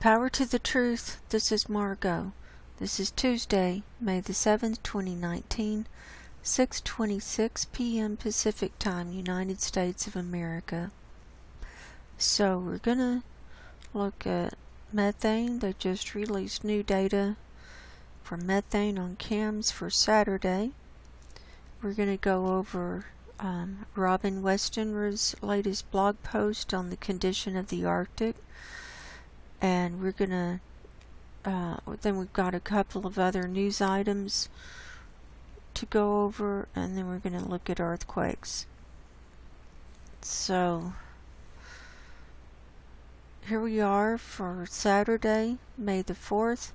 Power to the truth. This is Margo. This is Tuesday, May the 7th, 2019, 6:26 p.m. Pacific Time, United States of America. So we're going to look at methane. They just released new data for methane on cams for Saturday. We're going to go over Robin Westenra's latest blog post on the condition of the Arctic. And we're going to, then we've got a couple of other news items to go over, and then we're going to look at earthquakes. So, here we are for Saturday, May the 4th,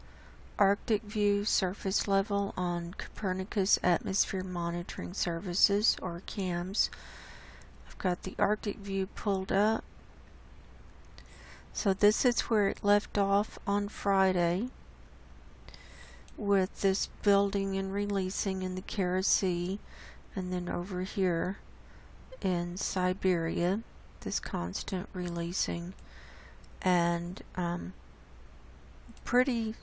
Arctic View surface level on Copernicus Atmosphere Monitoring Services, or CAMS. I've got the Arctic View pulled up. So this is where it left off on Friday with this building and releasing in the Kara Sea, and then over here in Siberia, this constant releasing, and pretty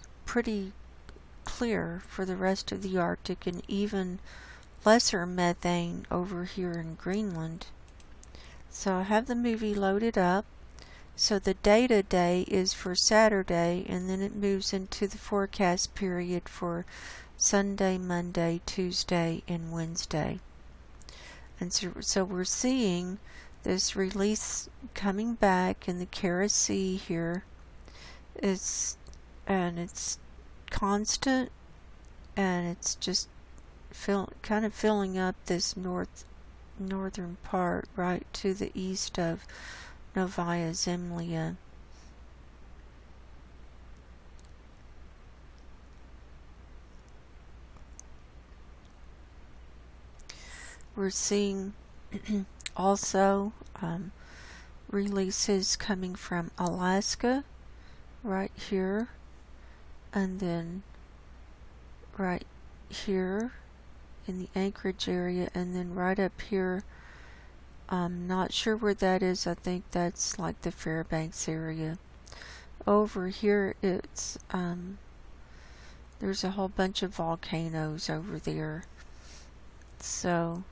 clear for the rest of the Arctic, and even lesser methane over here in Greenland. So I have the movie loaded up. So the data day is for Saturday, and then it moves into the forecast period for Sunday, Monday, Tuesday, and Wednesday. And so we're seeing this release coming back in the Kara Sea here. It's constant, and it's just kind of filling up this northern part right to the east of Novaya Zemlya. We're seeing also releases coming from Alaska right here, and then right here in the Anchorage area, and then right up here. I'm not sure where that is. I think that's like the Fairbanks area. Over here it's there's a whole bunch of volcanoes over there. So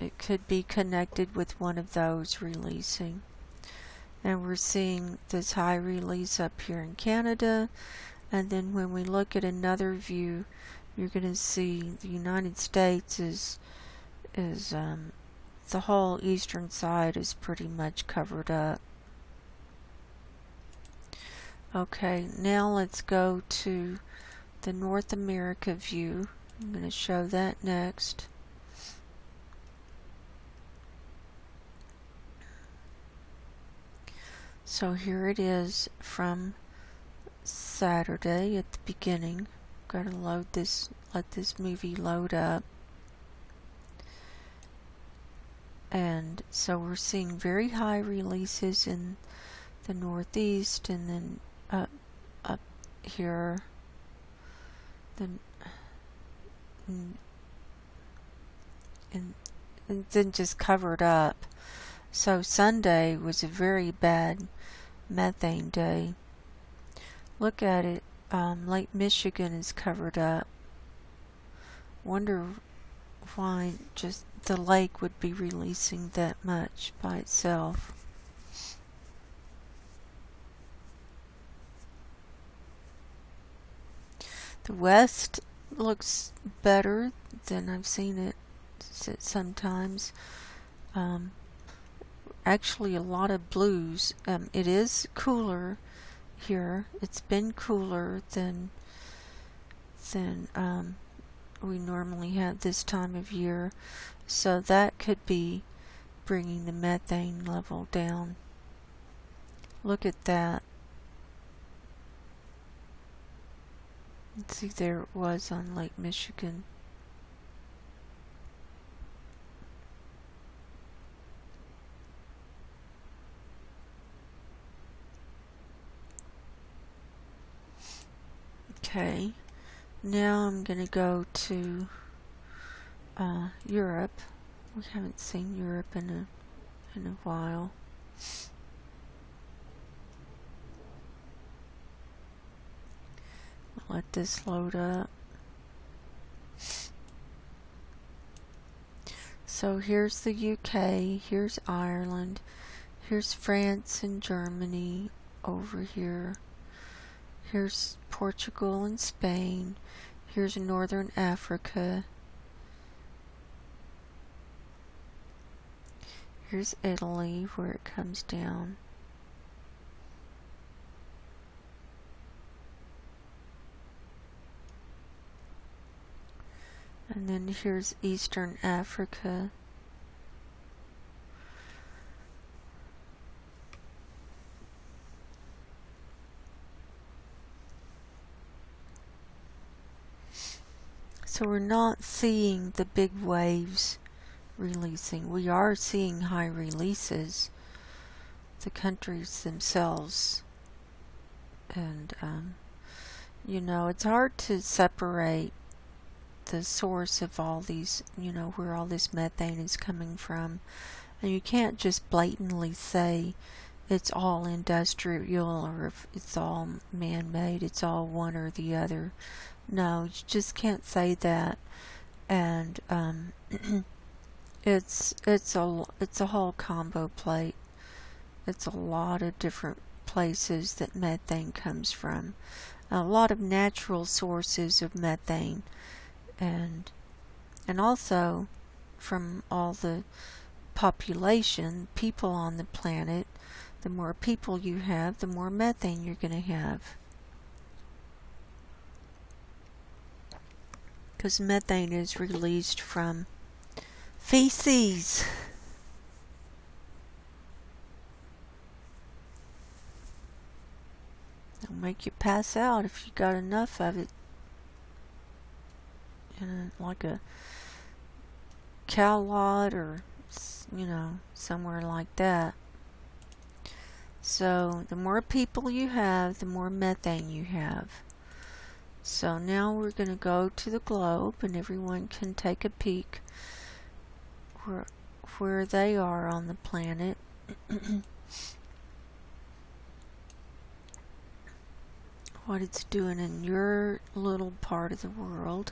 it could be connected with one of those releasing. And we're seeing this high release up here in Canada. And then when we look at another view, you're going to see the United States is the whole eastern side is pretty much covered up. Okay, now let's go to the North America view. I'm going to show that next. So here it is from Saturday at the beginning. Got to load this, let this movie load up. And so we're seeing very high releases in the northeast, and then up here, and then just covered up. So Sunday was a very bad methane day. Look at it. Lake Michigan is covered up. Wonder why just the lake would be releasing that much by itself. The west looks better than I've seen it sometimes. Actually a lot of blues. It is cooler here. It's been cooler than we normally have this time of year, so that could be bringing the methane level down. Look at that. Let's see, there it was on Lake Michigan. Okay, now I'm going to go to Europe. We haven't seen Europe in a while. let this load up. So here's the UK, here's Ireland, here's France and Germany over here. Here's Portugal and Spain. Here's Northern Africa. Here's Italy, where it comes down. And then here's Eastern Africa. So we're not seeing the big waves releasing. We are seeing high releases, the countries themselves. And, you know, it's hard to separate the source of all these, you know, where all this methane is coming from. And you can't just blatantly say it's all industrial or if it's all man-made, it's all one or the other. No, you just can't say that. And it's a whole combo plate. It's a lot of different places that methane comes from. A lot of natural sources of methane, and also from all the population, people on the planet. The more people you have, the more methane you're going to have. Because methane is released from feces. It'll make you pass out if you got enough of it. In like a cow lot or, you know, somewhere like that. So the more people you have, the more methane you have. So now we're going to go to the globe, and everyone can take a peek where they are on the planet. What it's doing in your little part of the world.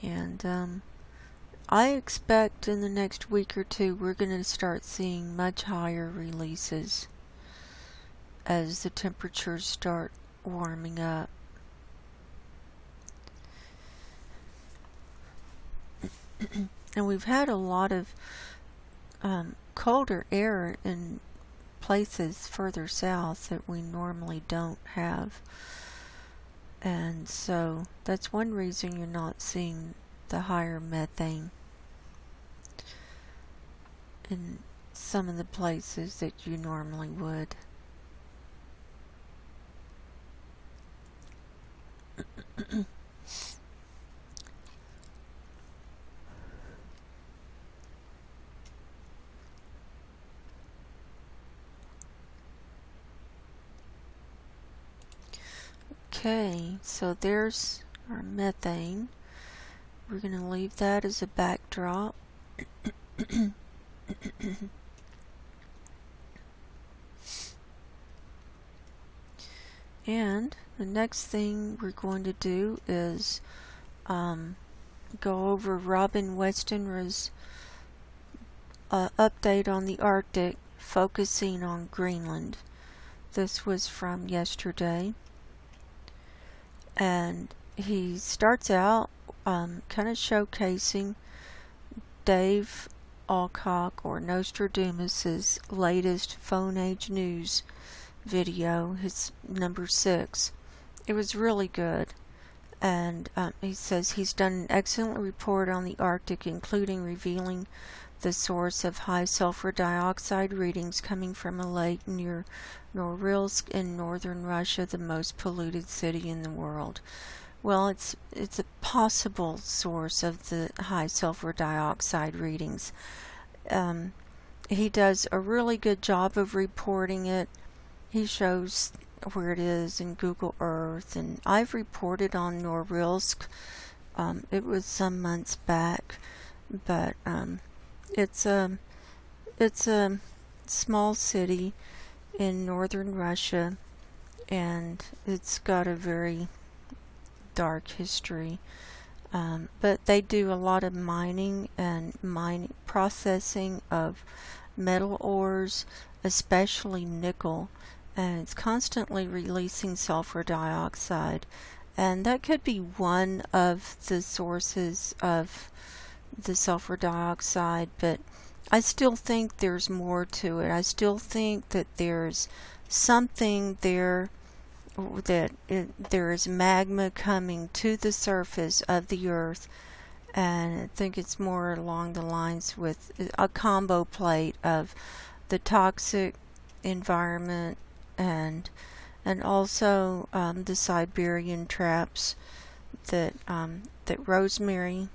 And I expect in the next week or two we're going to start seeing much higher releases as the temperatures start warming up. And we've had a lot of colder air in places further south that we normally don't have. And so that's one reason you're not seeing the higher methane in some of the places that you normally would. Okay, so there's our methane. We're going to leave that as a backdrop. And the next thing we're going to do is go over Robin Westenra's update on the Arctic, focusing on Greenland. This was from yesterday. And he starts out kind of showcasing Dave Alcock, or Nostradamus's latest Phone Age News video, his number 6. It was really good. And he says he's done an excellent report on the Arctic, including revealing the source of high sulfur dioxide readings coming from a lake near Norilsk in northern Russia, the most polluted city in the world. Well, it's a possible source of the high sulfur dioxide readings. He does a really good job of reporting it. He shows where it is in Google Earth, and I've reported on Norilsk. It was some months back, but it's a small city in northern Russia, and it's got a very dark history. But they do a lot of mining and processing of metal ores, especially nickel, and it's constantly releasing sulfur dioxide. And that could be one of the sources of the sulfur dioxide, but I still think there's more to it. I still think that there's something there, that there is magma coming to the surface of the earth, and I think it's more along the lines with a combo plate of the toxic environment and also the Siberian traps that that Rosemary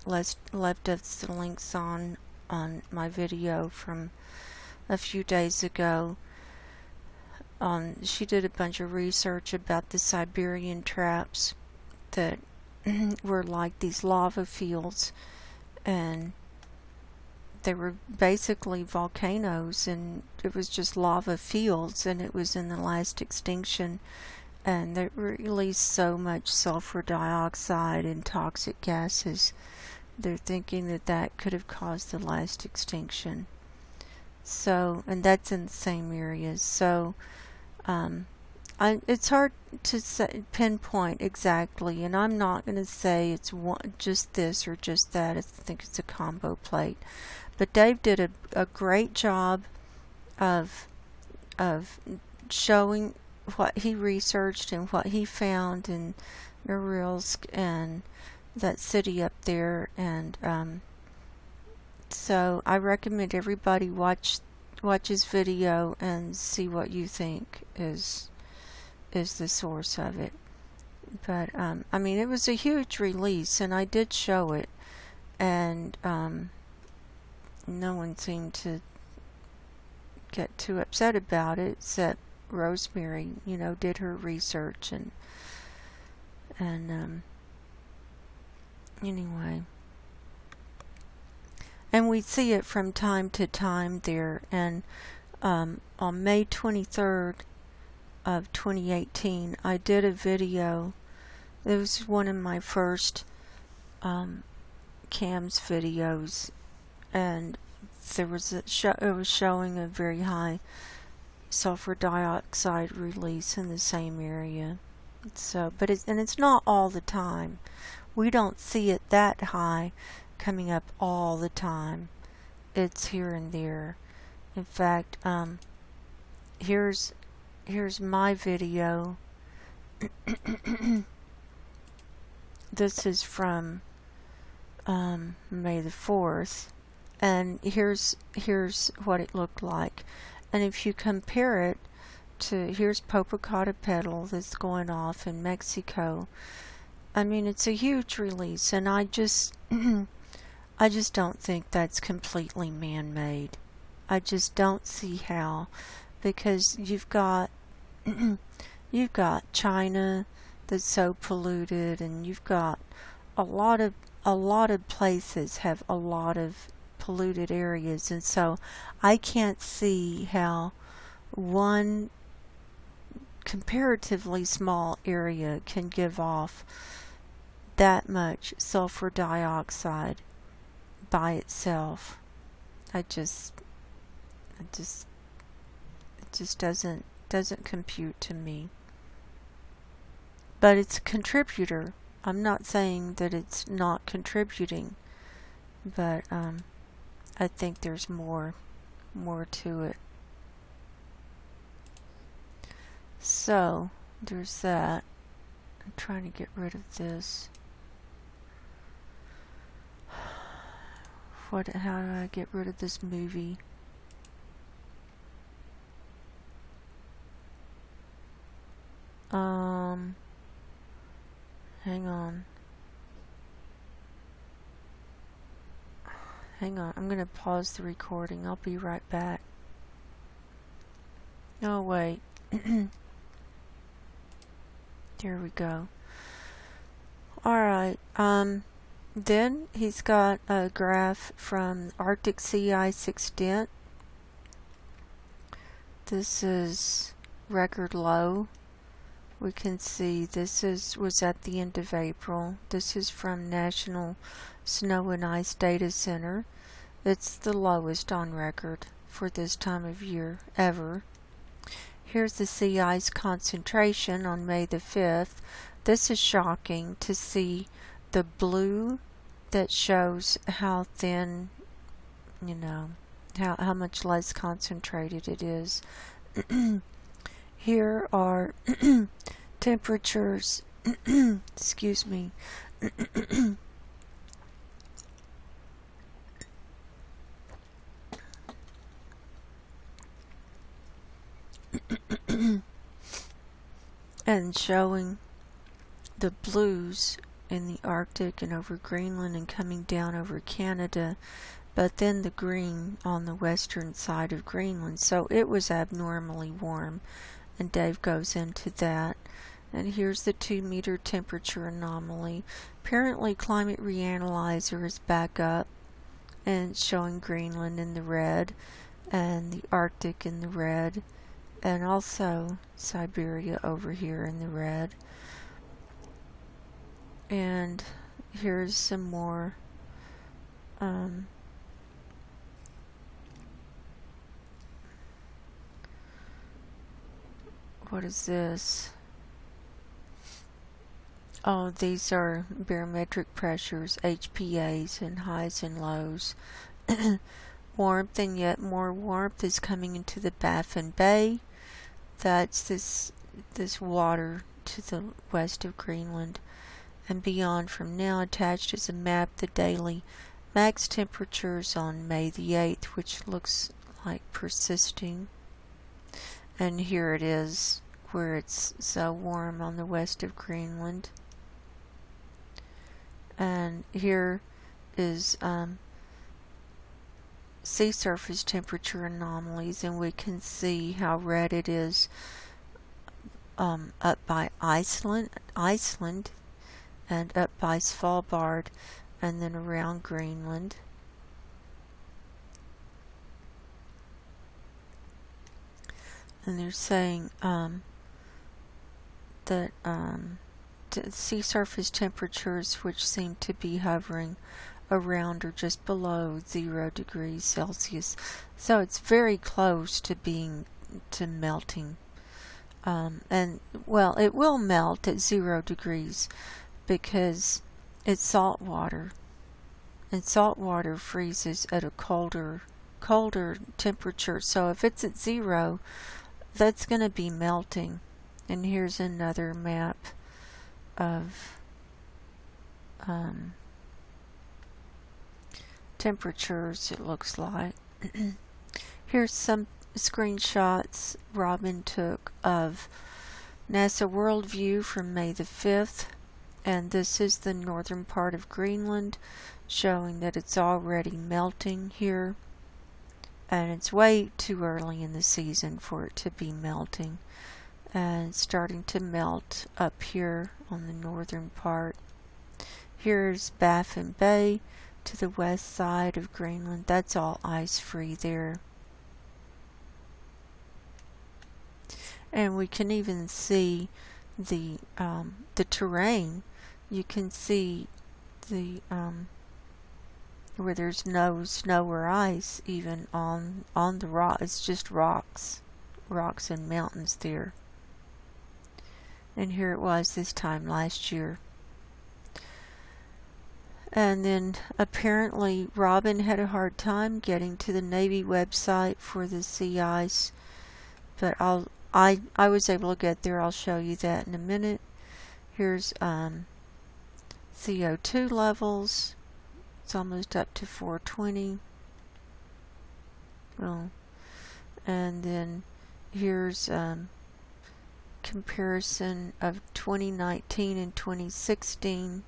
left us the links on my video from a few days ago. She did a bunch of research about the Siberian traps that were like these lava fields, and they were basically volcanoes, and it was just lava fields, and it was in the last extinction, and they released so much sulfur dioxide and toxic gases. They're thinking that that could have caused the last extinction. So, and that's in the same areas. So it's hard to pinpoint exactly, and I'm not going to say it's just this or just that. I think it's a combo plate. But Dave did a great job of showing what he researched and what he found in Norilsk and that city up there, and so I recommend everybody watch his video and see what you think is the source of it. But I mean, it was a huge release, and I did show it, and no one seemed to get too upset about it, except Rosemary, did her research, and anyway. And we see it from time to time there. And on May 23rd of 2018, I did a video. It was one of my first CAMS videos, and there was it was showing a very high sulfur dioxide release in the same area. So, but it's not all the time. We don't see it that high coming up all the time. It's here and there. In fact, here's my video. This is from May the 4th, and here's what it looked like. And if you compare it to, here's Popocatépetl that's going off in Mexico. I mean, it's a huge release, and I just don't think that's completely man-made. I just don't see how, because you've got China that's so polluted, and you've got a lot of places have a lot of polluted areas, and so I can't see how one comparatively small area can give off that much sulfur dioxide by itself. It just doesn't compute to me. But it's a contributor. I'm not saying that it's not contributing, but I think there's more to it. So there's that. I'm trying to get rid of this. How do I get rid of this movie? Hang on. I'm gonna pause the recording. I'll be right back. Oh, wait. There we go. Alright, then he's got a graph from Arctic sea ice extent, This is record low. We can see this was at the end of April. This is from National Snow and Ice Data Center. It's the lowest on record for this time of year ever. Here's the sea ice concentration on May the 5th. This is shocking to see the blue that shows how thin, you know, how much less concentrated it is. Here are temperatures, excuse me, and showing the blues in the Arctic and over Greenland and coming down over Canada, but then the green on the western side of Greenland. So it was abnormally warm, and Dave goes into that. And here's the 2-meter temperature anomaly. Apparently Climate Reanalyzer is back up and showing Greenland in the red and the Arctic in the red, and also Siberia over here in the red. And here's some more what is this? Oh, these are barometric pressures, HPAs, and highs and lows. Warmth, and yet more warmth is coming into the Baffin Bay. That's this water to the west of Greenland and beyond. From now, attached is a map, the daily max temperatures on May the 8th, which looks like persisting. And here it is, where it's so warm on the west of Greenland. And here is sea surface temperature anomalies, and we can see how red it is up by Iceland, and up by Svalbard, and then around Greenland. And they're saying that sea surface temperatures, which seem to be hovering around or just below 0 degrees Celsius. So it's very close to melting. And well, it will melt at 0 degrees because it's salt water, and salt water freezes at a colder temperature. So if it's at 0, that's going to be melting. And here's another map of temperatures, it looks like. Here's some screenshots Robin took of NASA Worldview from May the 5th, and this is the northern part of Greenland, showing that it's already melting here, and it's way too early in the season for it to be melting, and it's starting to melt up here on the northern part. Here's Baffin Bay to the west side of Greenland. That's all ice-free there. And we can even see the terrain. You can see the where there's no snow or ice even on the rock. It's just rocks and mountains there. And here it was this time last year. And then apparently Robin had a hard time getting to the Navy website for the sea ice, but I was able to get there. I'll show you that in a minute. Here's CO2 levels. It's almost up to 420. Well, and then here's comparison of 2019 and 2016.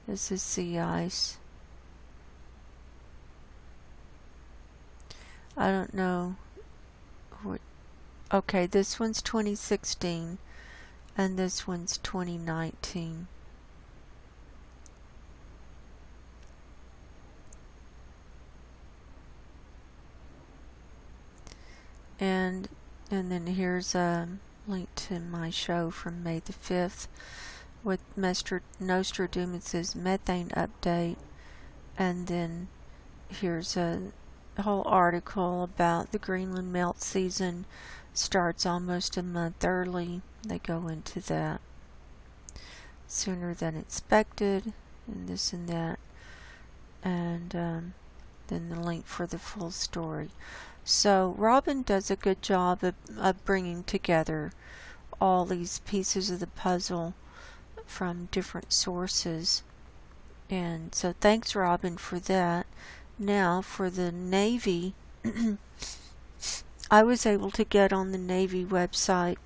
This is sea ice. I don't know what. Okay, this one's 2016 and this one's 2019. and then here's a link to my show from May the 5th with Nostradamus' methane update, and then here's a whole article about the Greenland melt season starts almost a month early. They go into that, sooner than expected, and this and that, and then the link for the full story. So Robin does a good job of bringing together all these pieces of the puzzle from different sources, and so thanks, Robin, for that. Now for the Navy, I was able to get on the Navy website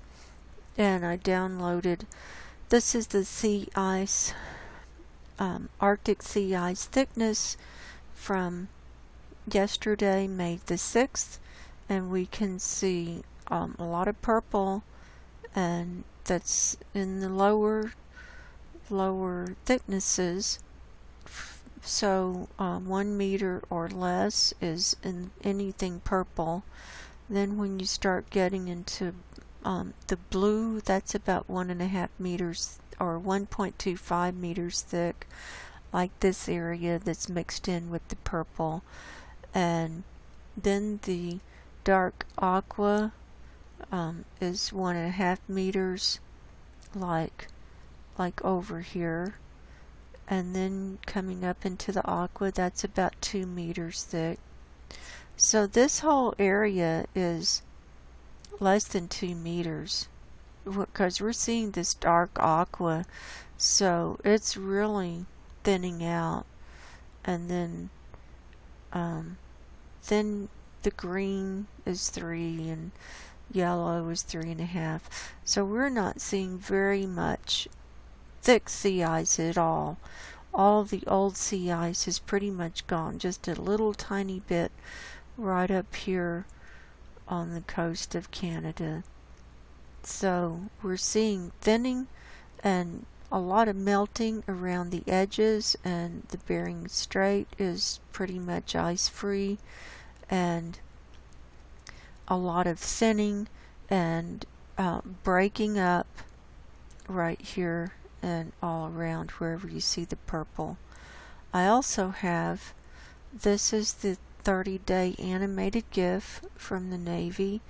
and I downloaded, this is the sea ice, Arctic sea ice thickness from yesterday, May the 6th, and we can see a lot of purple, and that's in the lower thicknesses. So 1 meter or less is in anything purple. Then when you start getting into the blue, that's about 1.5 meters or 1.25 meters thick, like this area that's mixed in with the purple. And then the dark aqua is 1.5 meters, like over here. And then coming up into the aqua, that's about 2 meters thick. So this whole area is less than 2 meters, because we're seeing this dark aqua, so it's really thinning out. And then the green is 3 and yellow is 3.5. So we're not seeing very much thick sea ice at all. All the old sea ice is pretty much gone, just a little tiny bit right up here on the coast of Canada. So we're seeing thinning and a lot of melting around the edges, and the Bering Strait is pretty much ice free, and a lot of thinning and breaking up right here and all around wherever you see the purple. I also have, this is the 30-day animated GIF from the Navy.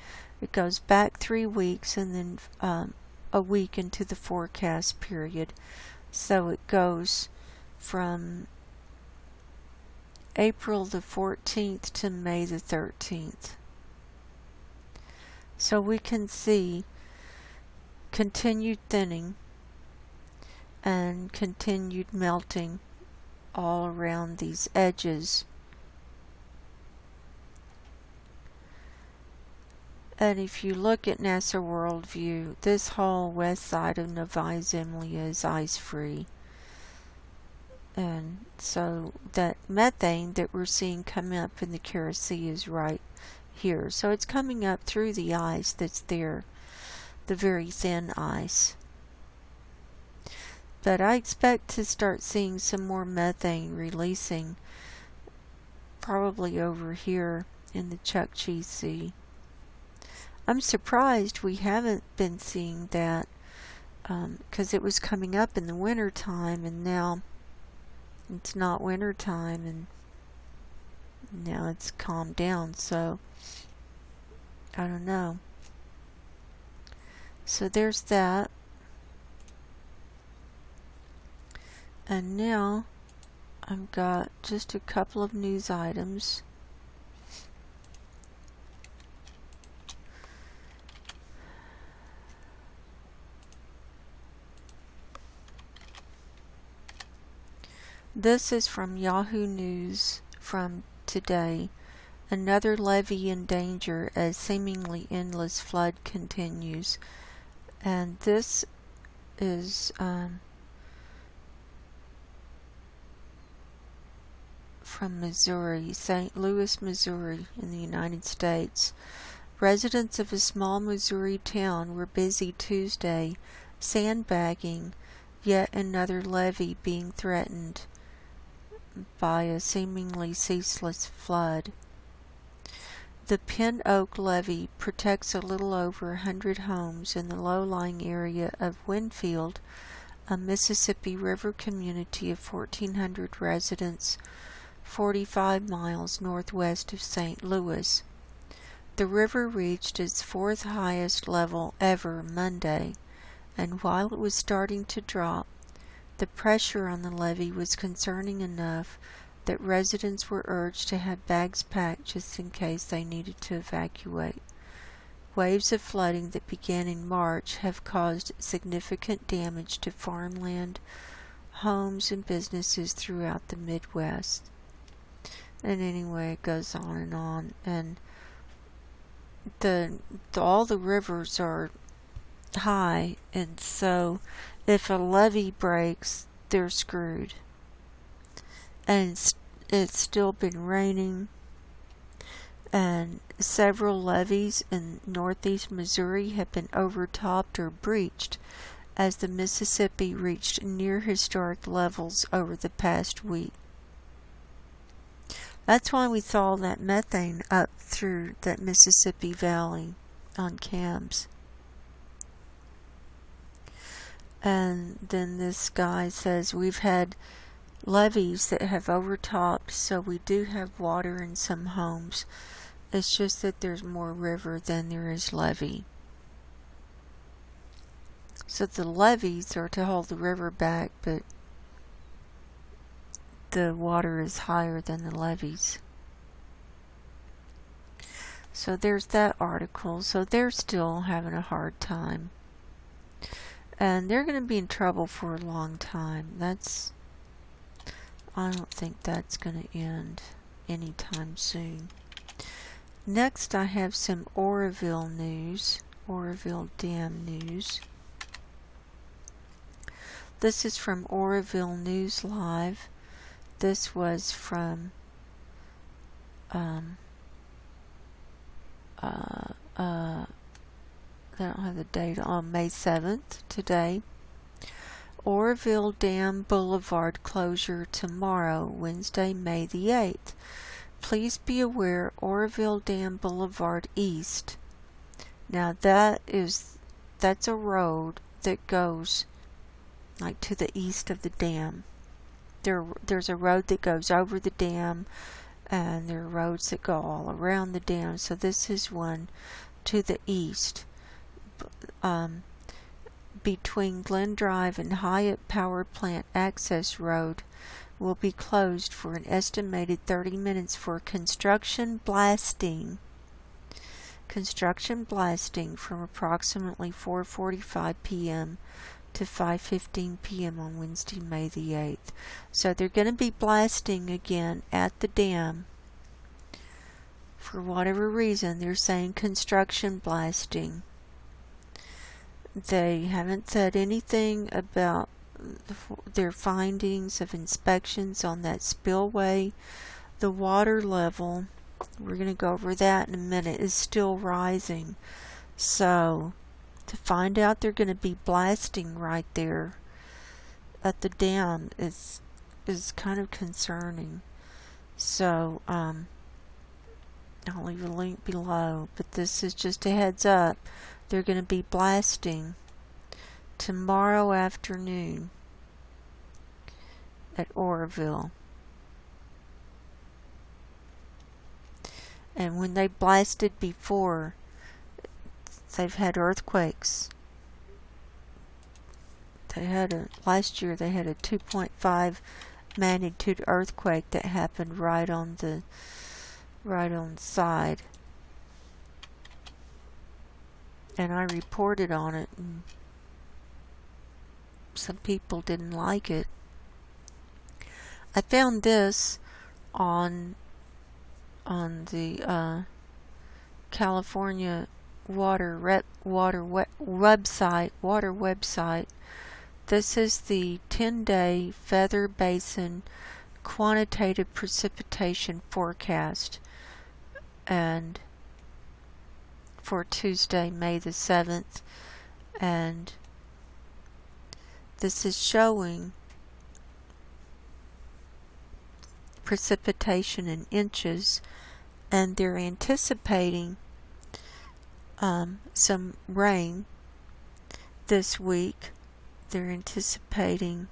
It goes back 3 weeks and then a week into the forecast period. So it goes from April the 14th to May the 13th. So we can see continued thinning and continued melting all around these edges. And if you look at NASA Worldview, this whole west side of Novaya Zemlya is ice-free. And so that methane that we're seeing come up in the Kara Sea is right here. So it's coming up through the ice that's there, the very thin ice. But I expect to start seeing some more methane releasing probably over here in the Chukchi Sea. I'm surprised we haven't been seeing that because it was coming up in the winter time, and now it's not winter time, and now it's calmed down, so I don't know. So there's that. And now I've got just a couple of news items. This is from Yahoo News from today. Another levee in danger as seemingly endless flood continues. And this is from Missouri, St. Louis, Missouri, in the United States. Residents of a small Missouri town were busy Tuesday sandbagging yet another levee being threatened by a seemingly ceaseless flood. The Pin Oak Levee protects a little over 100 homes in the low-lying area of Winfield, a Mississippi River community of 1,400 residents, 45 miles northwest of St. Louis. The river reached its fourth highest level ever Monday, and while it was starting to drop, the pressure on the levee was concerning enough that residents were urged to have bags packed just in case they needed to evacuate. Waves of flooding that began in March have caused significant damage to farmland, homes, and businesses throughout the Midwest. And anyway, it goes on, and all the rivers are high, and so if a levee breaks, they're screwed. And it's still been raining, and several levees in northeast Missouri have been overtopped or breached as the Mississippi reached near historic levels over the past week. That's why we saw that methane up through that Mississippi Valley on cams. And then this guy says we've had levees that have overtopped, so we do have water in some homes. It's just that there's more river than there is levee. So the levees are to hold the river back, but the water is higher than the levees. So there's that article. So they're still having a hard time. And they're going to be in trouble for a long time. I don't think that's going to end anytime soon. Next, I have some Oroville news, Oroville Dam news. This is from Oroville News Live. This was from I don't have the date on May 7th, today. Oroville Dam Boulevard closure tomorrow, Wednesday, May the 8th. Please be aware, Oroville Dam Boulevard East. Now that's a road that goes like to the east of the dam. There's a road that goes over the dam, and there are roads that go all around the dam. So this is one to the east. Between Glen Drive and Hyatt Power Plant Access Road will be closed for an estimated 30 minutes for construction blasting. Construction blasting from approximately 4:45 p.m. to 5:15 p.m. on Wednesday, May the 8th. So they're going to be blasting again at the dam. For whatever reason, they're saying construction blasting. They haven't said anything about their findings of inspections on that spillway. The water level, we're going to go over that in a minute, is still rising. So to find out they're going to be blasting right there at the dam is kind of concerning. So I'll leave a link below, but this is just a heads up. They're going to be blasting tomorrow afternoon at Oroville. And when they blasted before, they've had earthquakes. Last year they had a 2.5 magnitude earthquake that happened right on the side. And I reported on it, and some people didn't like it. I found this on the California water website. This is the 10-day Feather Basin quantitative precipitation forecast, and for Tuesday, May the 7th, and this is showing precipitation in inches, and they're anticipating some rain this week. They're anticipating,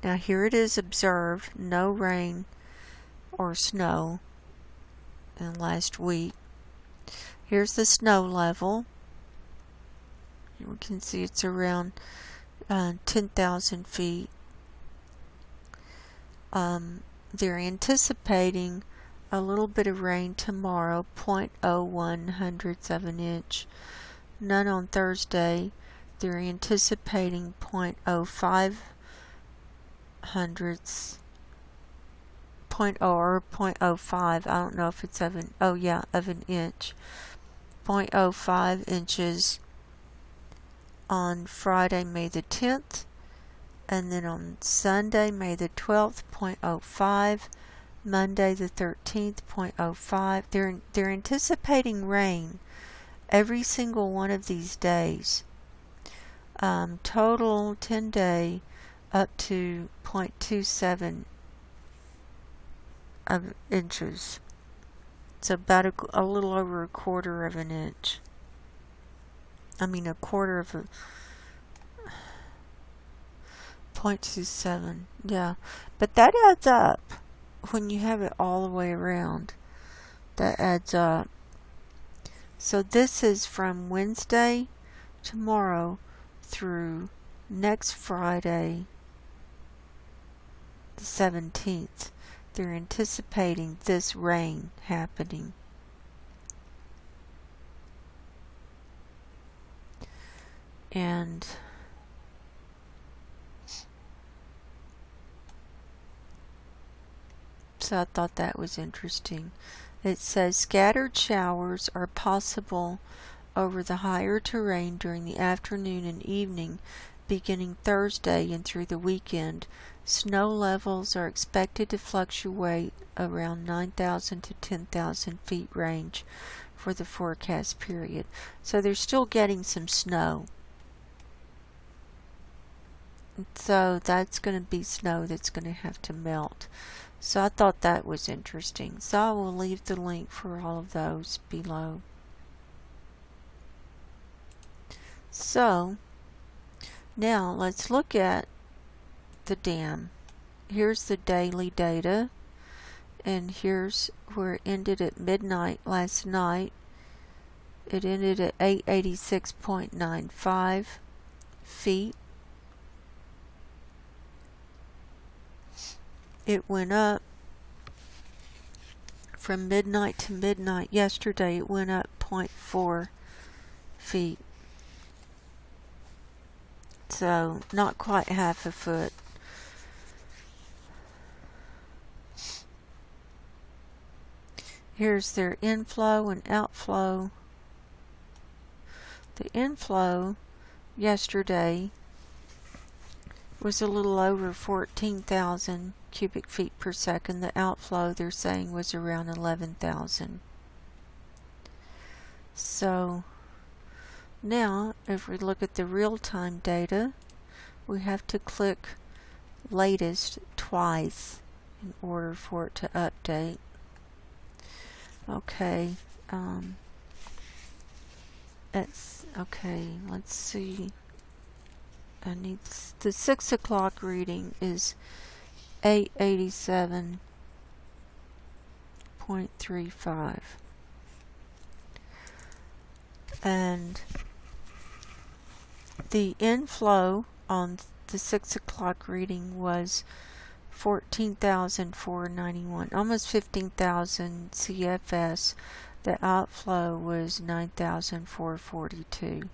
now here it is observed, no rain or snow in last week. Here's the snow level. You can see it's around 10,000 feet. They're anticipating a little bit of rain tomorrow, 0.01 hundredths of an inch. None on Thursday. They're anticipating 0.05 hundredths, 0.0 or 0.05. I don't know if it's of an, oh yeah, of an inch. 0.05 inches on Friday, May the 10th. And then on Sunday, May the 12th, 0.05. Monday the 13th, 0.05. They're anticipating rain every single one of these days. Total 10-day up to 0.27 of inches. It's about a little over a quarter of an inch. I mean a quarter of a 0.27. Yeah, but that adds up when you have it all the way around. That adds up. So this is from Wednesday, tomorrow, through next Friday, the 17th. They're anticipating this rain happening. And so I thought that was interesting. It says scattered showers are possible over the higher terrain during the afternoon and evening beginning Thursday and through the weekend. Snow levels are expected to fluctuate around 9,000 to 10,000 feet range for the forecast period. So they're still getting some snow. So that's going to be snow that's going to have to melt. So I thought that was interesting. So I will leave the link for all of those below. So now let's look at the dam. Here's the daily data, and here's where it ended at midnight last night. It ended at 886.95 feet. It went up from midnight to midnight yesterday. It went up 0.4 feet. So not quite half a foot. Here's their inflow and outflow. The inflow yesterday was a little over 14,000 cubic feet per second. The outflow, they're saying, was around 11,000. So now, if we look at the real-time data, we have to click latest twice in order for it to update. Okay, let's see. I need the 6 o'clock reading is 887.35, and the inflow on the 6 o'clock reading was 14,491, almost 15,000 CFS. The outflow was 9,442.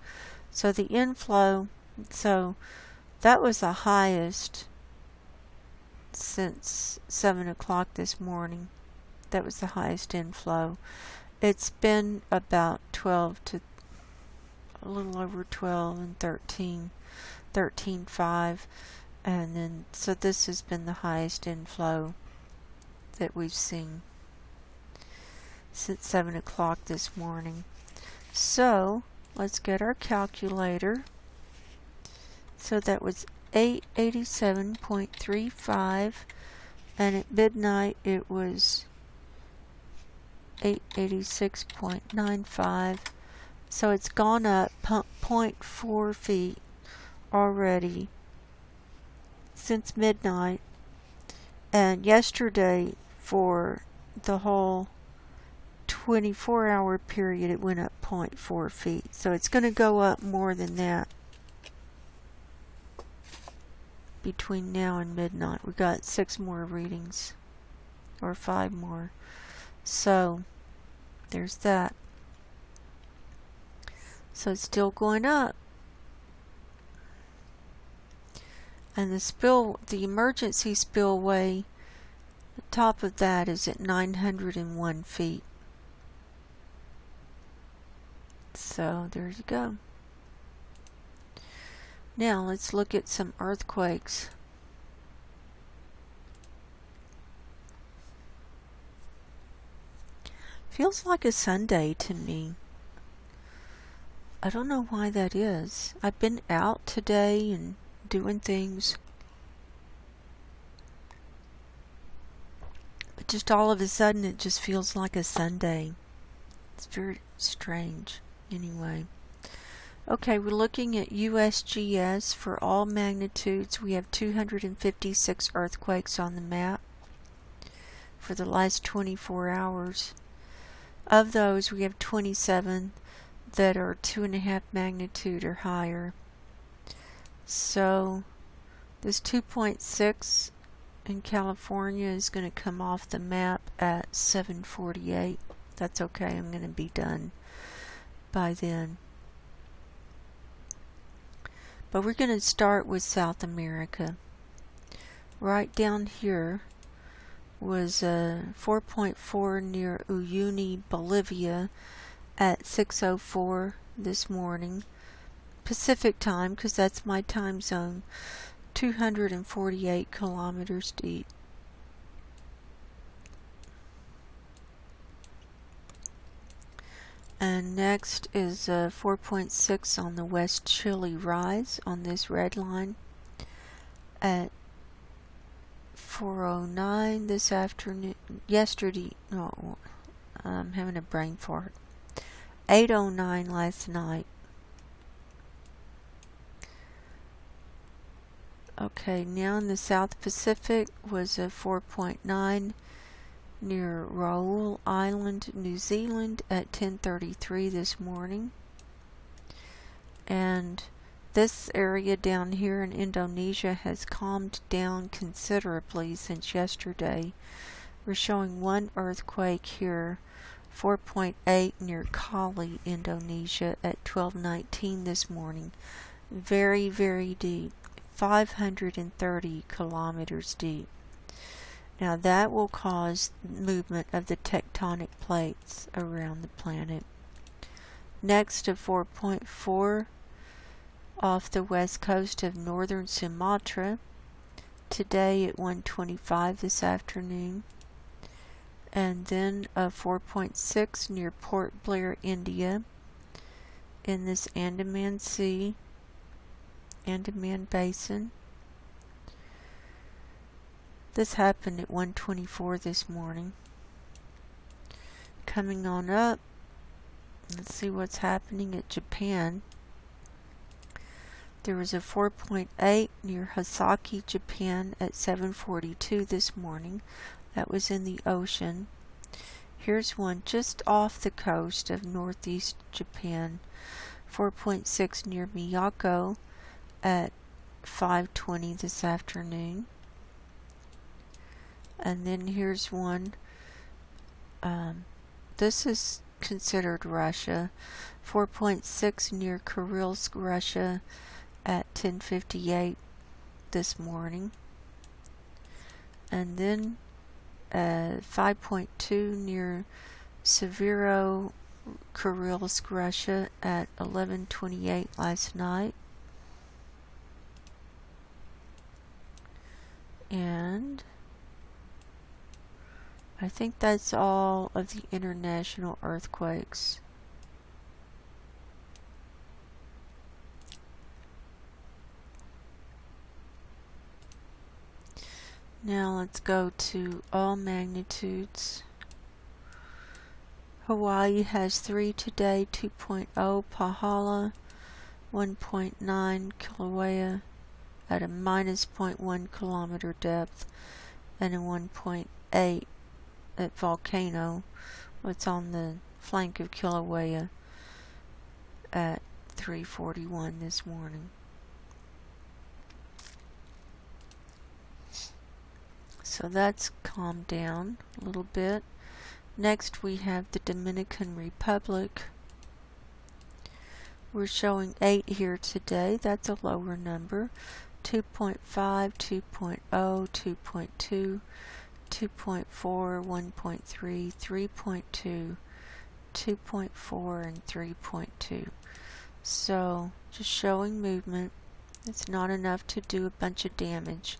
So the inflow, so that was the highest since 7 o'clock this morning. That was the highest inflow. It's been about 12 to a little over 12 and 13.5, and then so this has been the highest inflow that we've seen since 7 o'clock this morning. So let's get our calculator. So that was 887.35, and at midnight it was 886.95. So it's gone up 0.4 feet already since midnight. And yesterday, for the whole 24-hour period, it went up 0.4 feet. So it's going to go up more than that between now and midnight. We got 6 more readings, or 5 more. So there's that. So it's still going up. And the emergency spillway, the top of that is at 901 feet. So there you go. Now let's look at some earthquakes. Feels like a Sunday to me. I don't know why that is. I've been out today and doing things, but just all of a sudden it just feels like a Sunday. It's very strange. Anyway, okay, we're looking at USGS for all magnitudes. We have 256 earthquakes on the map for the last 24 hours. Of those, we have 27 that are 2.5 magnitude or higher. So this 2.6 in California is going to come off the map at 7:48. That's okay, I'm going to be done by then. But we're going to start with South America. Right down here was 4.4 near Uyuni, Bolivia at 6:04 this morning. Pacific time, because that's my time zone. 248 kilometers deep. And next is 4.6 on the West Chile Rise on this red line at 4:09 this afternoon. Yesterday, no, I'm having a brain fart. 8:09 last night. Okay, now in the South Pacific was a 4.9 near Raoul Island, New Zealand at 10:33 this morning. And this area down here in Indonesia has calmed down considerably since yesterday. We're showing one earthquake here, 4.8 near Kali, Indonesia at 12:19 this morning. Very, very deep. 530 kilometers deep. Now that will cause movement of the tectonic plates around the planet. Next, a 4.4 off the west coast of northern Sumatra today at 1:25 this afternoon. And then a 4.6 near Port Blair, India in this Andaman Sea, Andaman Basin. This happened at 1:24 this morning. Coming on up, let's see what's happening at Japan. There was a 4.8 near Hasaki, Japan at 7:42 this morning. That was in the ocean. Here's one just off the coast of northeast Japan. 4.6 near Miyako at 5:20 this afternoon. And then here's one. This is considered Russia. 4.6 near Kurilsk, Russia at 10:58 this morning. And then 5.2 near Severo, Kurilsk, Russia at 11:28 last night. And I think that's all of the international earthquakes. Now let's go to all magnitudes. Hawaii has 3 today, 2.0 Pahala, 1.9 Kilauea at a minus 0.1 kilometer depth, and a 1.8 at Volcano, what's on the flank of Kilauea at 3:41 this morning. So that's calmed down a little bit. Next we have the Dominican Republic. We're showing 8 here today. That's a lower number. 2.5, 2.0, 2.2, 2.4, 1.3, 3.2, 2.4, and 3.2. So just showing movement. It's not enough to do a bunch of damage,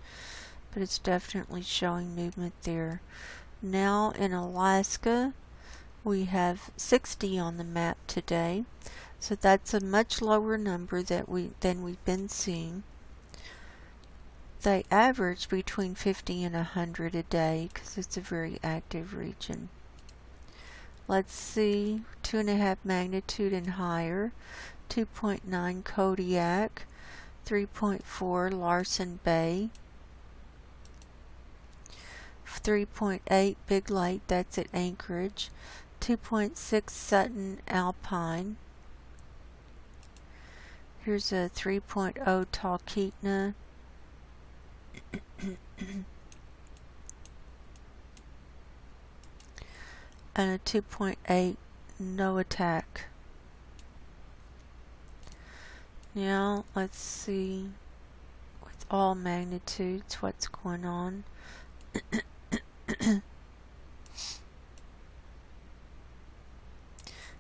but it's definitely showing movement there. Now in Alaska, we have 60 on the map today, so that's a much lower number than we've been seeing. They average between 50 and 100 a day because it's a very active region. Let's see, 2.5 magnitude and higher, 2.9 Kodiak, 3.4 Larsen Bay, 3.8 Big Lake, that's at Anchorage, 2.6 Sutton Alpine. Here's a 3.0 Talkeetna. And a 2.8 Noatak. Now let's see with all magnitudes what's going on.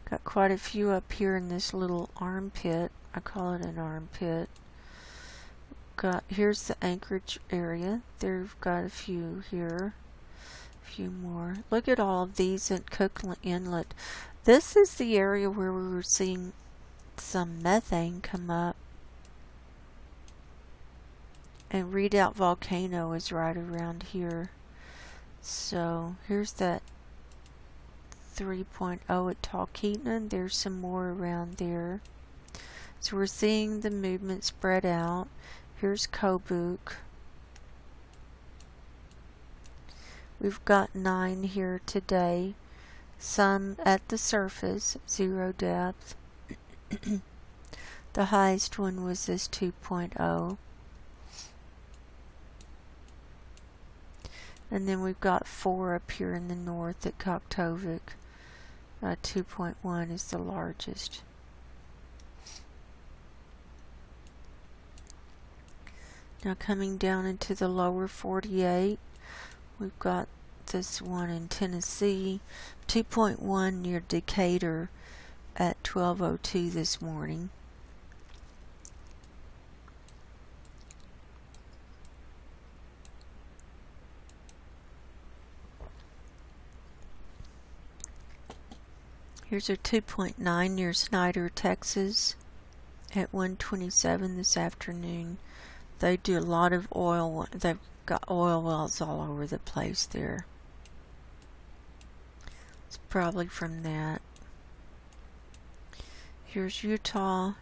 Got quite a few up here in this little armpit. I call it an armpit. Here's the Anchorage area. They've got a few here. A few more. Look at all of these at Cook Inlet. This is the area where we were seeing some methane come up. And Redoubt Volcano is right around here. So here's that 3.0 at Talkeetna. There's some more around there. So we're seeing the movement spread out. Here's Kobuk. We've got 9 here today. Some at the surface, 0 depth. The highest one was this 2.0. And then we've got 4 up here in the north at Koktovik. 2.1 is the largest. Now coming down into the lower 48, we've got this one in Tennessee, 2.1 near Decatur at 12:02 this morning. Here's a 2.9 near Snyder, Texas at 1:27 this afternoon. They do a lot of oil. They've got oil wells all over the place there. It's probably from that. Here's Utah.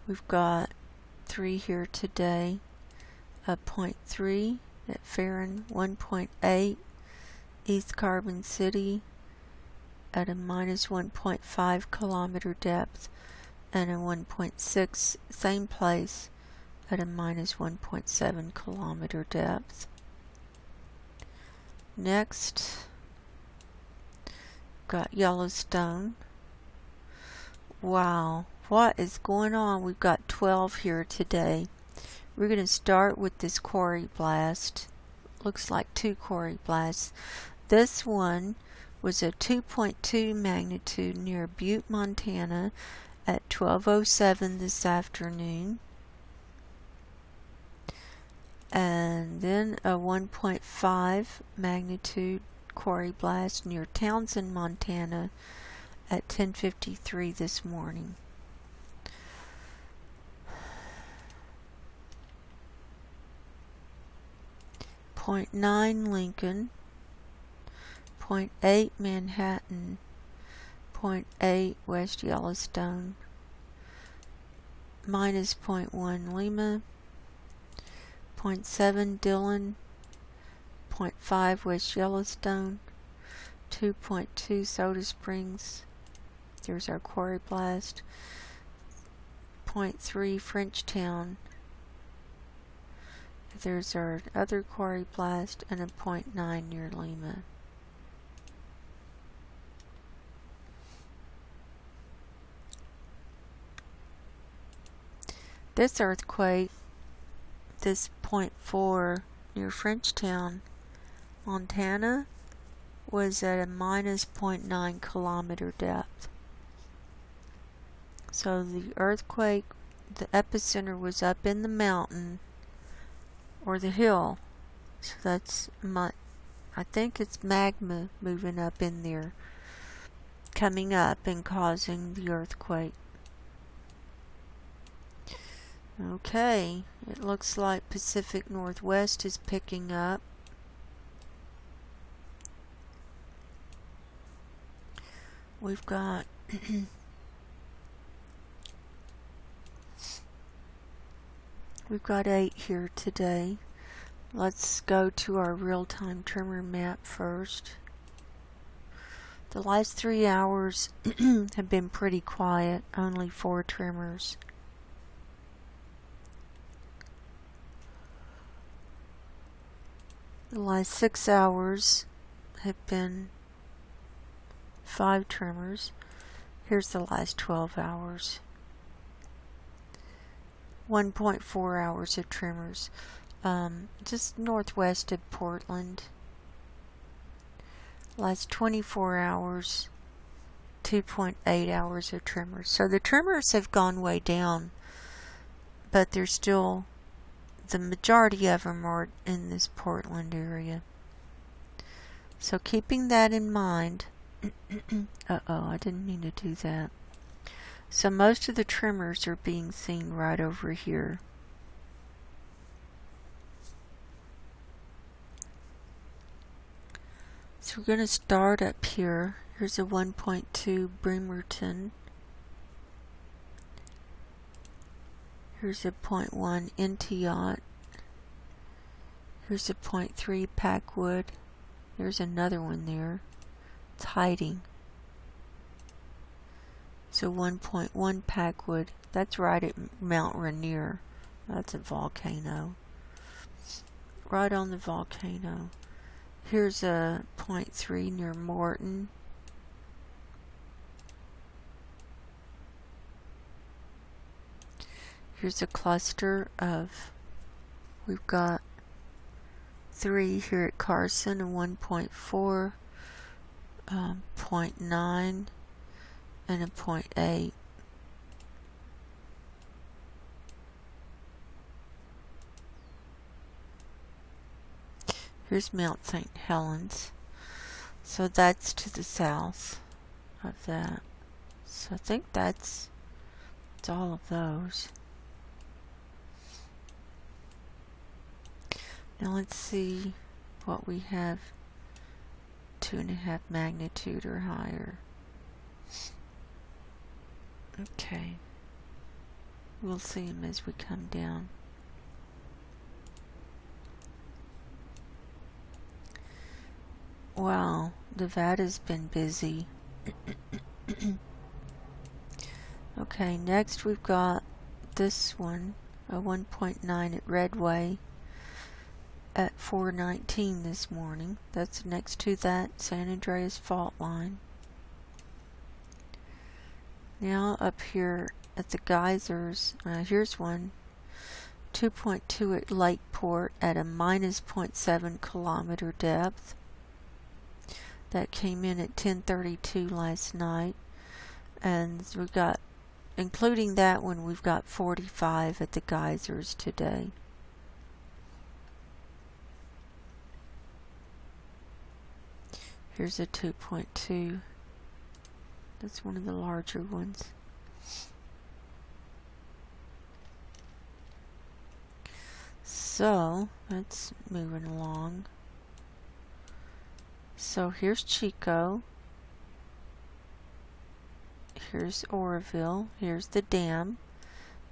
We've got 3 here today. A 0.3 at Farron, 1.8 East Carbon City at a minus 1.5 kilometer depth, and a 1.6 same place at a minus 1.7 kilometer depth. Next, got Yellowstone. Wow, what is going on? We've got 12 here today. We're going to start with this quarry blast. Looks like 2 quarry blasts. This one was a 2.2 magnitude near Butte, Montana at 12:07 this afternoon. And then a 1.5 magnitude quarry blast near Townsend, Montana at 10:53 this morning. .9 Lincoln, 0.8 Manhattan, 0.8 West Yellowstone, minus 0.1 Lima, 0.7 Dillon, 0.5 West Yellowstone, 2.2 Soda Springs. There's our quarry blast. 0.3 Frenchtown. There's our other quarry blast, and a 0.9 near Lima. This earthquake, this 0.4 near Frenchtown, Montana, was at a minus 0.9 kilometer depth. So the earthquake, the epicenter was up in the mountain or the hill. So that's I think it's magma moving up in there, coming up and causing the earthquake. Okay, it looks like Pacific Northwest is picking up. We've got we've got 8 here today. Let's go to our real-time tremor map first. The last 3 hours have been pretty quiet, only 4 tremors. The last 6 hours have been 5 tremors. Here's the last 12 hours. 1.4 hours of tremors. Just northwest of Portland. Last 24 hours, 2.8 hours of tremors. So the tremors have gone way down, but they're still, the majority of them are in this Portland area. So keeping that in mind, I didn't mean to do that. So most of the tremors are being seen right over here. So we're going to start up here. Here's a 1.2 Bremerton. Here's a 0.1 Intiot. Here's a 0.3 Packwood. There's another one there. It's hiding. So 1.1 Packwood. That's right at Mount Rainier. That's a volcano. Right on the volcano. Here's a 0.3 near Morton. Here's a cluster of, we've got 3 here at Carson, a 1.4, 0.9, and a 0.8. Here's Mount St. Helens. So that's to the south of that. So I think that's all of those. Now let's see what we have 2.5 magnitude or higher. Okay. We'll see them as we come down. Wow, Nevada's been busy. Okay, next we've got this one, a 1.9 at Redway at 4:19 this morning. That's next to that San Andreas fault line. Now up here at the geysers, here's one, 2.2 at Lakeport at a minus 0.7 kilometer depth. That came in at 10:32 last night, and we got, including that one, we've got 45 at the geysers today. Here's a 2.2. That's one of the larger ones. So that's moving along. So here's Chico. Here's Oroville. Here's the dam.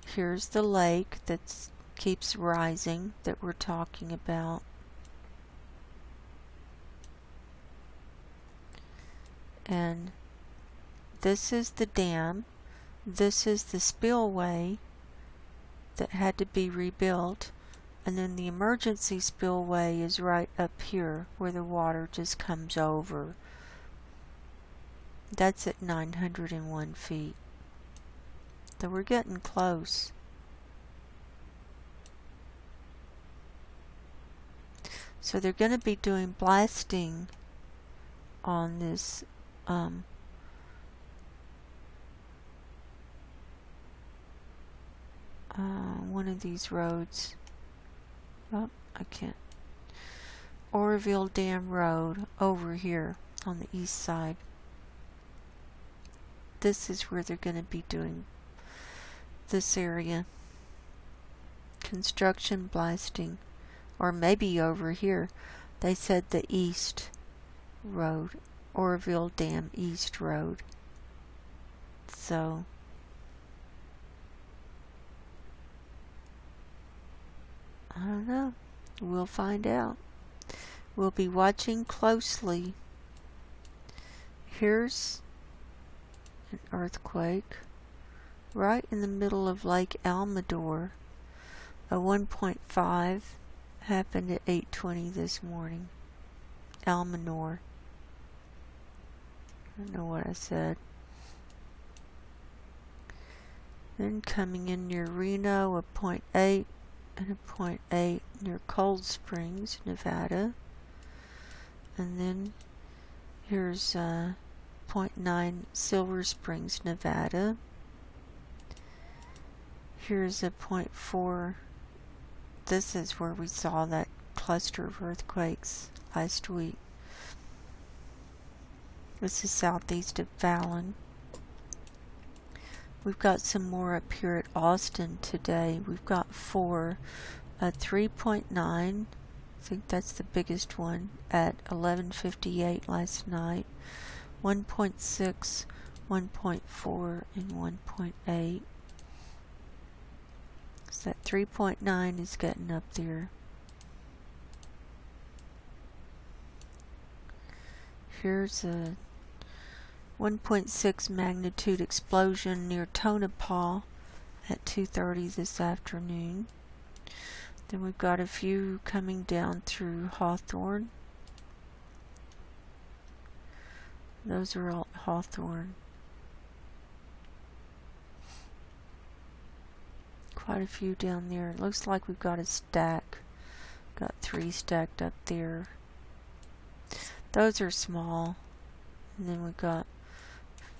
Here's the lake that keeps rising that we're talking about. And this is the dam. This is the spillway that had to be rebuilt. And then the emergency spillway is right up here where the water just comes over. That's at 901 feet. So we're getting close. So they're going to be doing blasting on this one of these roads. Oh, I can't. Oroville Dam Road over here on the east side. This is where they're going to be doing this area. Construction blasting. Or maybe over here. They said the east road. Oroville Dam East Road. So I don't know. We'll find out. We'll be watching closely. Here's an earthquake right in the middle of Lake Almador. A 1.5 happened at 8:20 this morning. Almanor. I don't know what I said. Then coming in near Reno, a 0.8 and a 0.8 near Cold Springs, Nevada. And then here's 0.9 Silver Springs, Nevada. Here's a 0.4. This is where we saw that cluster of earthquakes last week. This is southeast of Fallon. We've got some more up here at Austin today. We've got 4. A 3.9. I think that's the biggest one at 11:58 last night. 1.6, 1.4, and 1.8. So that 3.9 is getting up there. Here's a 1.6 magnitude explosion near Tonopah at 2:30 this afternoon. Then we've got a few coming down through Hawthorne. Those are all Hawthorne. Quite a few down there. It looks like we've got a stack. Got 3 stacked up there. Those are small. And then we've got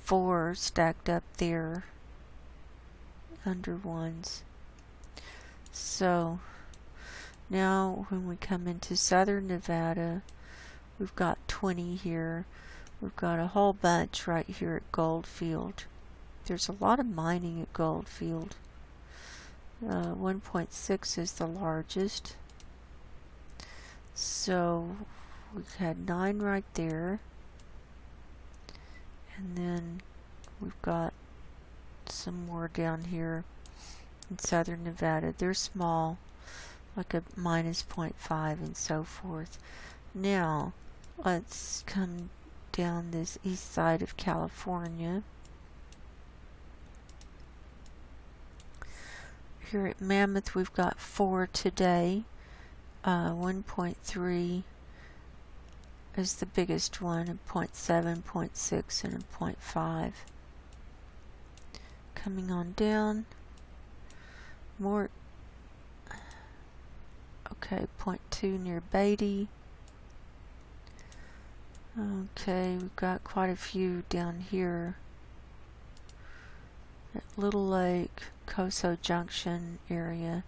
4 stacked up there. Under ones. So now when we come into southern Nevada, we've got 20 here. We've got a whole bunch right here at Goldfield. There's a lot of mining at Goldfield. 1.6 is the largest. So we've had 9 right there. And then we've got some more down here in southern Nevada. They're small, like a minus 0.5 and so forth. Now, let's come down this east side of California. Here at Mammoth, we've got 4 today. 1.3 is the biggest one, a 0.7, 0.6, and a 0.5. Coming on down. More. Okay, 0.2 near Beatty. Okay, we've got quite a few down here. At Little Lake, Coso Junction area.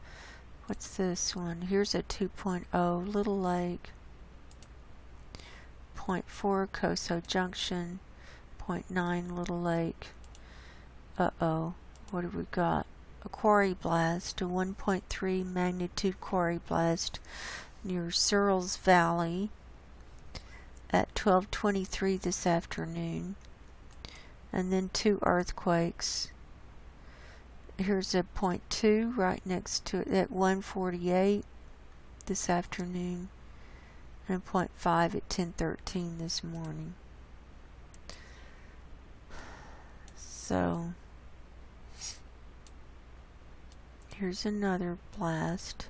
What's this one? Here's a 2.0 Little Lake. 0.4 Coso Junction. 0.9 Little Lake. Uh-oh. What have we got? A quarry blast. A 1.3 magnitude quarry blast near Searles Valley. at 12:23 this afternoon. And then 2 earthquakes. Here's a 0.2 right next to it at 1:48 this afternoon, and a 0.5 at 10:13 this morning. So here's another blast.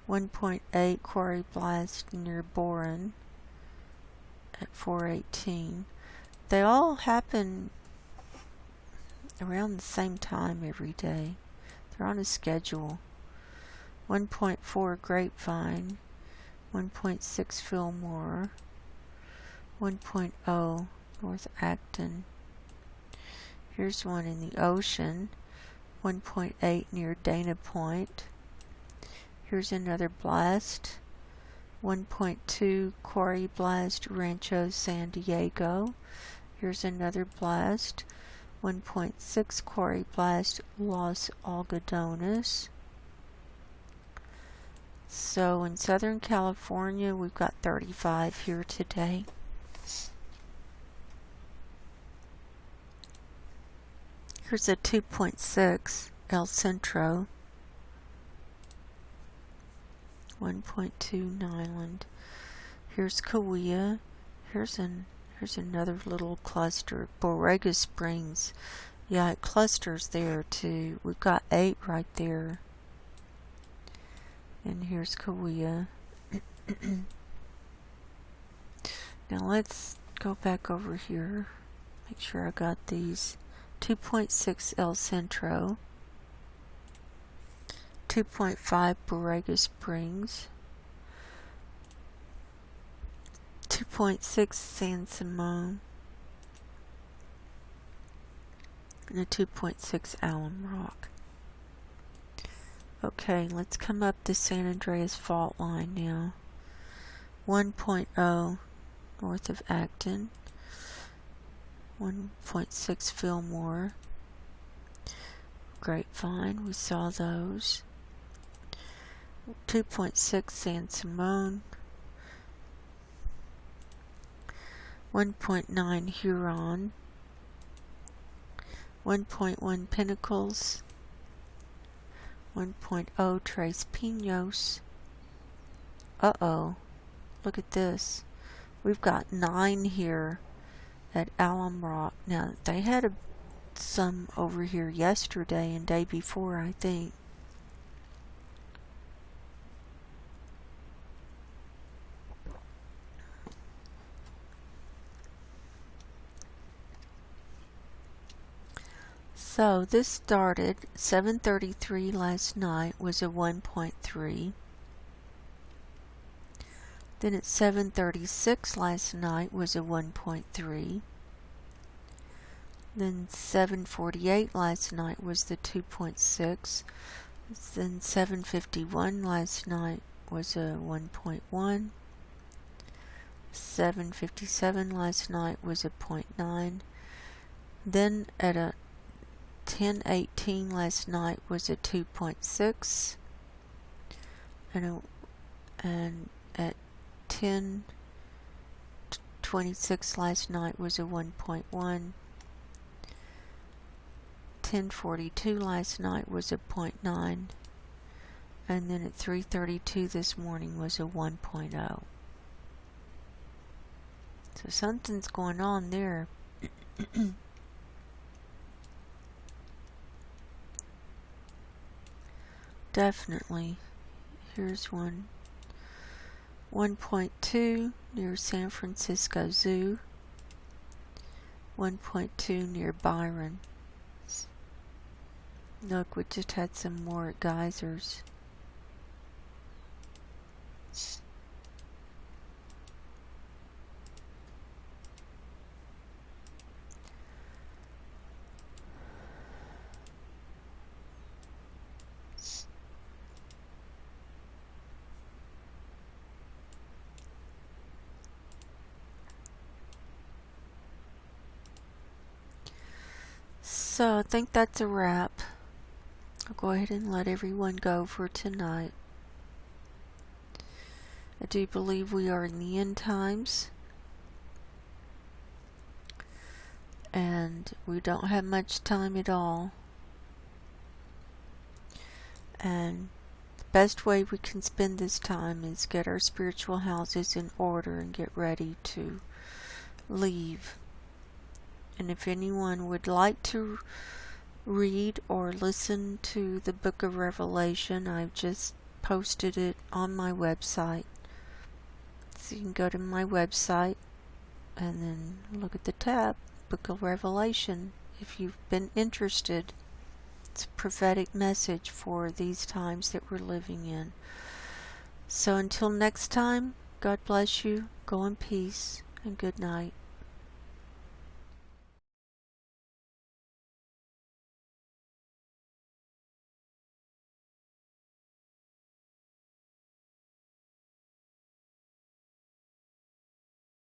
1.8 quarry blast near Boren at 4:18. They all happen around the same time every day. They're on a schedule. 1.4 Grapevine, 1.6 Fillmore, 1.0 North Acton. Here's one in the ocean, 1.8 near Dana Point. Here's another blast, 1.2 quarry blast Rancho San Diego. Here's another blast, 1.6 quarry blast Los Algodones. So in Southern California, we've got 35 here today. Here's a 2.6 El Centro, 1.2 Nyland. Here's Kauai. Here's another little cluster, Borrega Springs. Yeah, it clusters there too. We've got 8 right there. And here's Kauai. Now let's go back over here. Make sure I got these. 2.6 El Centro. 2.5 Borrega Springs. 2.6 San Simon. And a 2.6 Alum Rock. Okay, let's come up the San Andreas fault line now. 1.0 north of Acton. 1.6 Fillmore. Grapevine, we saw those. 2.6 San Simon. 1.9 Huron. 1.1 Pinnacles. 1.0 Tres Pinos. Uh-oh. Look at this. We've got 9 here at Alum Rock. Now, they had some over here yesterday and day before, I think. So this started 7:33 last night, was a 1.3. Then at 7:36 last night was a 1.3. Then 7:48 last night was the 2.6. Then 7:51 last night was a 1.1. 7:57 last night was a 0.9. Then at a 10:18 last night was a 2.6, and at 10:26 last night was a 1.1. 10:42 last night was a 0.9, and then at 3:32 this morning was a 1.0. So something's going on there. Definitely. Here's one. 1.2 near San Francisco Zoo. 1.2 near Byron. Look, we just had some more at Geysers. So I think that's a wrap. I'll go ahead and let everyone go for tonight. I do believe we are in the end times. and we don't have much time at all. And the best way we can spend this time is get our spiritual houses in order and get ready to leave. And if anyone would like to read or listen to the book of Revelation, I've just posted it on my website. So you can go to my website and then look at the tab, Book of Revelation, if you've been interested. It's a prophetic message for these times that we're living in. So until next time, God bless you, go in peace, and good night.